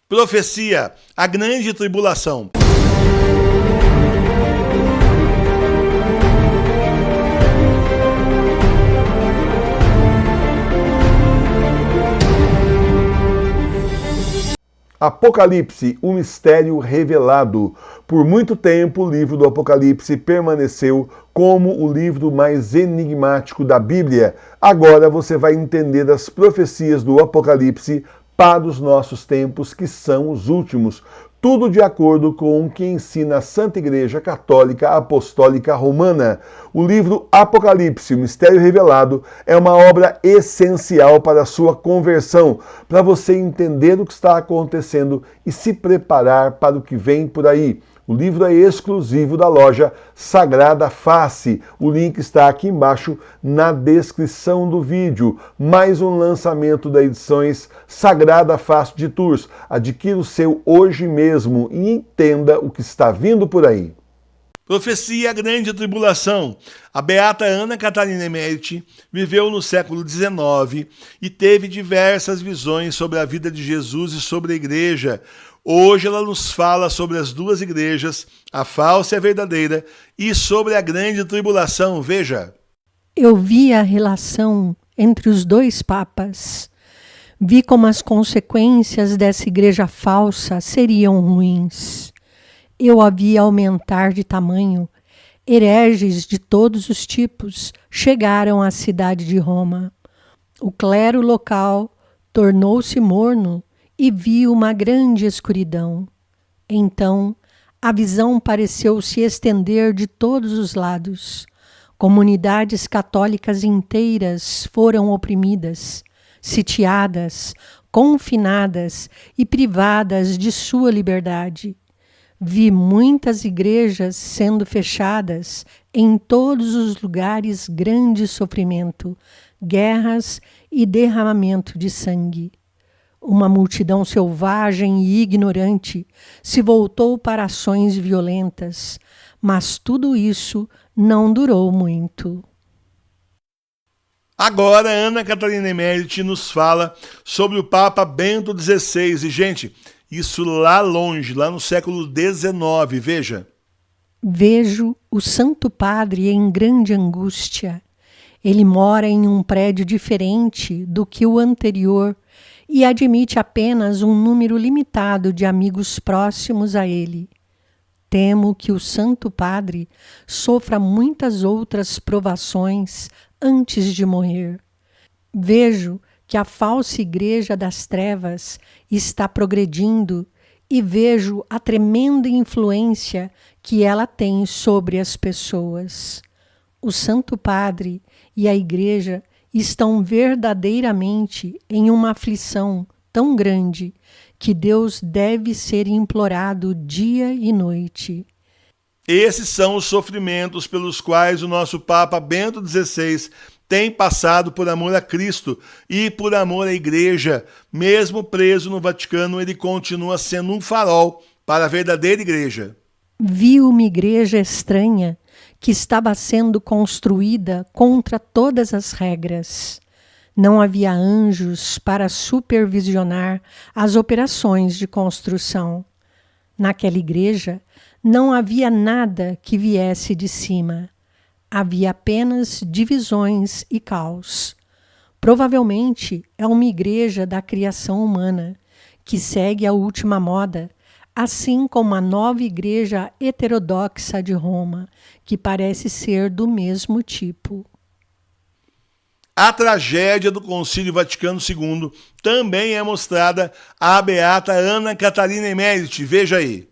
Profecia, a grande tribulação. Apocalipse, o mistério revelado. Por muito tempo, o livro do Apocalipse permaneceu como o livro mais enigmático da Bíblia. Agora você vai entender as profecias do Apocalipse para os nossos tempos, que são os últimos. Tudo de acordo com o que ensina a Santa Igreja Católica Apostólica Romana. O livro Apocalipse, o Mistério Revelado, é uma obra essencial para a sua conversão, para você entender o que está acontecendo e se preparar para o que vem por aí. O livro é exclusivo da loja Sagrada Face. O link está aqui embaixo na descrição do vídeo. Mais um lançamento da edições Sagrada Face de Tours. Adquira o seu hoje mesmo e entenda o que está vindo por aí. Profecia, a grande tribulação. A beata Ana Catarina Emmerich viveu no século XIX e teve diversas visões sobre a vida de Jesus e sobre a igreja. Hoje ela nos fala sobre as duas igrejas, a falsa e a verdadeira, e sobre a grande tribulação. Veja. Eu vi a relação entre os dois papas. Vi como as consequências dessa igreja falsa seriam ruins. Eu a vi aumentar de tamanho. Hereges de todos os tipos chegaram à cidade de Roma. O clero local tornou-se morno e vi uma grande escuridão. Então, a visão pareceu se estender de todos os lados. Comunidades católicas inteiras foram oprimidas, sitiadas, confinadas e privadas de sua liberdade. Vi muitas igrejas sendo fechadas, em todos os lugares grande sofrimento, guerras e derramamento de sangue. Uma multidão selvagem e ignorante se voltou para ações violentas, mas tudo isso não durou muito. Agora, Ana Catarina Emmerich nos fala sobre o Papa Bento XVI. E, gente, isso lá longe, lá no século XIX, veja. Vejo o Santo Padre em grande angústia. Ele mora em um prédio diferente do que o anterior e admite apenas um número limitado de amigos próximos a ele. Temo que o Santo Padre sofra muitas outras provações antes de morrer. Vejo que a falsa igreja das trevas está progredindo e vejo a tremenda influência que ela tem sobre as pessoas. O Santo Padre e a igreja estão verdadeiramente em uma aflição tão grande que Deus deve ser implorado dia e noite. Esses são os sofrimentos pelos quais o nosso Papa Bento XVI tem passado por amor a Cristo e por amor à Igreja. Mesmo preso no Vaticano, ele continua sendo um farol para a verdadeira Igreja. Vi uma igreja estranha que estava sendo construída contra todas as regras. Não havia anjos para supervisionar as operações de construção. Naquela igreja não havia nada que viesse de cima. Havia apenas divisões e caos. Provavelmente é uma igreja da criação humana, que segue a última moda, assim como a nova igreja heterodoxa de Roma, que parece ser do mesmo tipo. A tragédia do Concílio Vaticano II também é mostrada à beata Ana Catarina Emmerich. Veja aí.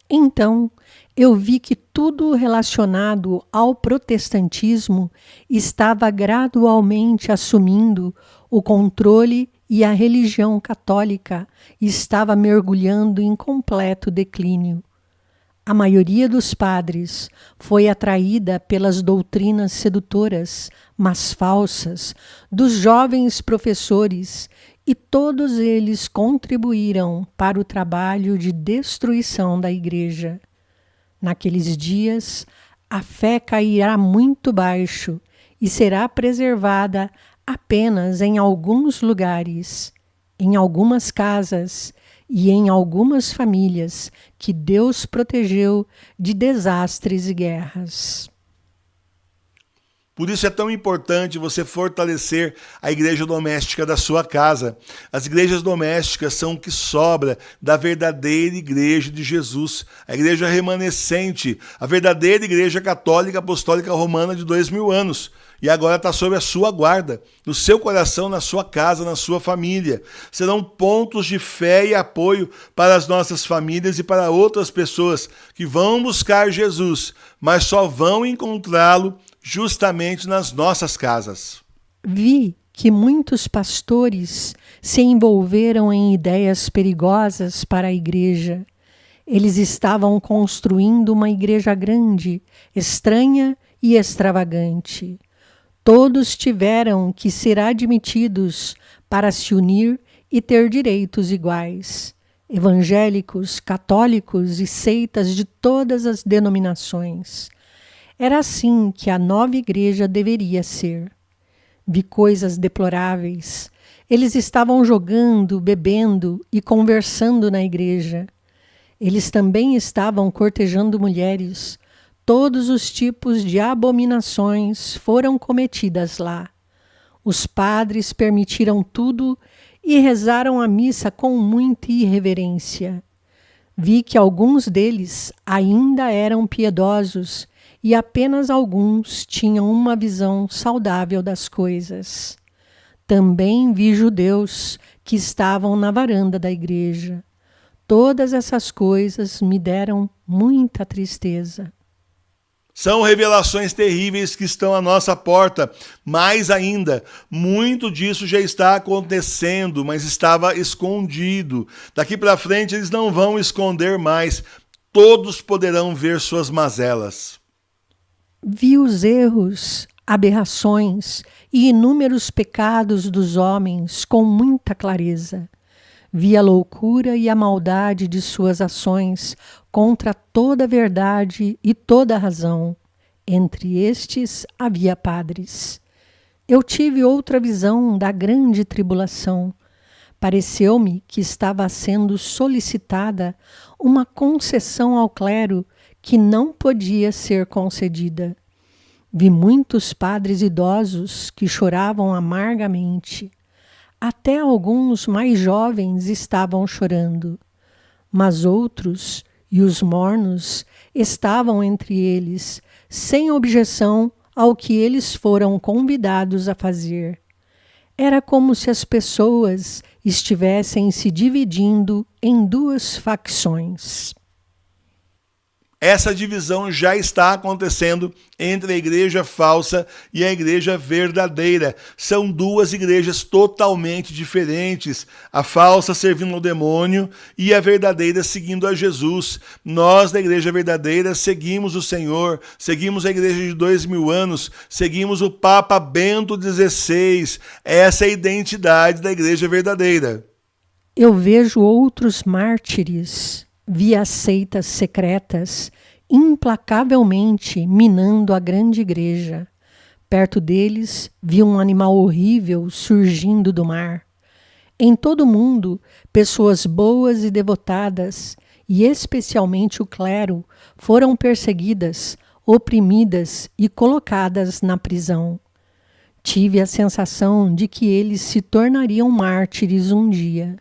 Então, eu vi que tudo relacionado ao protestantismo estava gradualmente assumindo o controle e a religião católica estava mergulhando em completo declínio. A maioria dos padres foi atraída pelas doutrinas sedutoras, mas falsas, dos jovens professores, e todos eles contribuíram para o trabalho de destruição da igreja. Naqueles dias, a fé cairá muito baixo e será preservada apenas em alguns lugares, em algumas casas e em algumas famílias que Deus protegeu de desastres e guerras. Por isso é tão importante você fortalecer a igreja doméstica da sua casa. As igrejas domésticas são o que sobra da verdadeira igreja de Jesus, a igreja remanescente, a verdadeira igreja católica apostólica romana de 2000 anos. E agora está sob a sua guarda, no seu coração, na sua casa, na sua família. Serão pontos de fé e apoio para as nossas famílias e para outras pessoas que vão buscar Jesus, mas só vão encontrá-lo justamente nas nossas casas. Vi que muitos pastores se envolveram em ideias perigosas para a igreja. Eles estavam construindo uma igreja grande, estranha e extravagante. Todos tiveram que ser admitidos para se unir e ter direitos iguais. Evangélicos, católicos e seitas de todas as denominações. Era assim que a nova igreja deveria ser. Vi coisas deploráveis. Eles estavam jogando, bebendo e conversando na igreja. Eles também estavam cortejando mulheres. Todos os tipos de abominações foram cometidas lá. Os padres permitiram tudo e rezaram a missa com muita irreverência. Vi que alguns deles ainda eram piedosos e apenas alguns tinham uma visão saudável das coisas. Também vi judeus que estavam na varanda da igreja. Todas essas coisas me deram muita tristeza. São revelações terríveis que estão à nossa porta. Mais ainda, muito disso já está acontecendo, mas estava escondido. Daqui para frente eles não vão esconder mais. Todos poderão ver suas mazelas. Vi os erros, aberrações e inúmeros pecados dos homens com muita clareza. Vi a loucura e a maldade de suas ações contra toda a verdade e toda a razão. Entre estes havia padres. Eu tive outra visão da grande tribulação. Pareceu-me que estava sendo solicitada uma concessão ao clero que não podia ser concedida. Vi muitos padres idosos que choravam amargamente. Até alguns mais jovens estavam chorando, mas outros, e os mornos, estavam entre eles, sem objeção ao que eles foram convidados a fazer. Era como se as pessoas estivessem se dividindo em duas facções. Essa divisão já está acontecendo entre a igreja falsa e a igreja verdadeira. São duas igrejas totalmente diferentes. A falsa servindo ao demônio e a verdadeira seguindo a Jesus. Nós, da igreja verdadeira, seguimos o Senhor, seguimos a igreja de 2000 anos, seguimos o Papa Bento XVI. Essa é a identidade da igreja verdadeira. Eu vejo outros mártires. Vi as seitas secretas implacavelmente minando a grande igreja. Perto deles, vi um animal horrível surgindo do mar. Em todo o mundo, pessoas boas e devotadas, e especialmente o clero, foram perseguidas, oprimidas e colocadas na prisão. Tive a sensação de que eles se tornariam mártires um dia.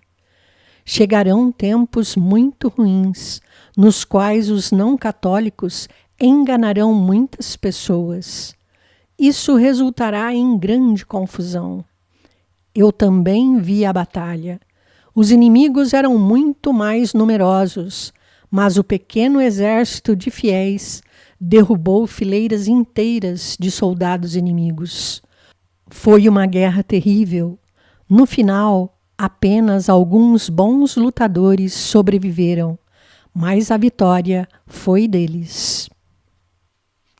Chegarão tempos muito ruins, nos quais os não católicos enganarão muitas pessoas. Isso resultará em grande confusão. Eu também vi a batalha. Os inimigos eram muito mais numerosos, mas o pequeno exército de fiéis derrubou fileiras inteiras de soldados inimigos. Foi uma guerra terrível. No final, apenas alguns bons lutadores sobreviveram, mas a vitória foi deles.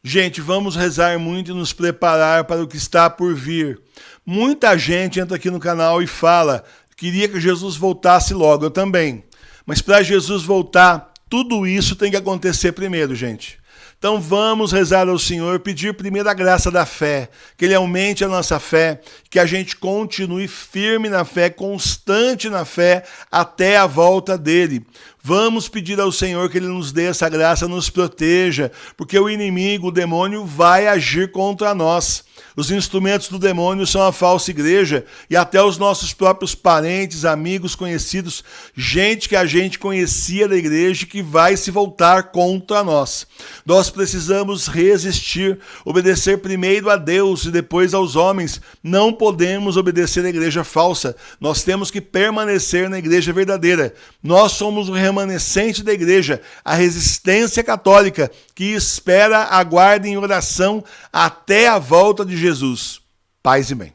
Gente, vamos rezar muito e nos preparar para o que está por vir. Muita gente entra aqui no canal e fala: queria que Jesus voltasse logo, eu também. Mas para Jesus voltar, tudo isso tem que acontecer primeiro, gente. Então vamos rezar ao Senhor, pedir primeiro a graça da fé, que Ele aumente a nossa fé, que a gente continue firme na fé, constante na fé, até a volta dEle. Vamos pedir ao Senhor que Ele nos dê essa graça, nos proteja, porque o inimigo, o demônio, vai agir contra nós. Os instrumentos do demônio são a falsa igreja e até os nossos próprios parentes, amigos, conhecidos, gente que a gente conhecia da igreja que vai se voltar contra nós. Nós precisamos resistir, obedecer primeiro a Deus e depois aos homens. Não podemos obedecer à igreja falsa. Nós temos que permanecer na igreja verdadeira. Nós somos o remanescente da igreja, a resistência católica que espera, aguarda em oração até a volta de Jesus. Paz e bem.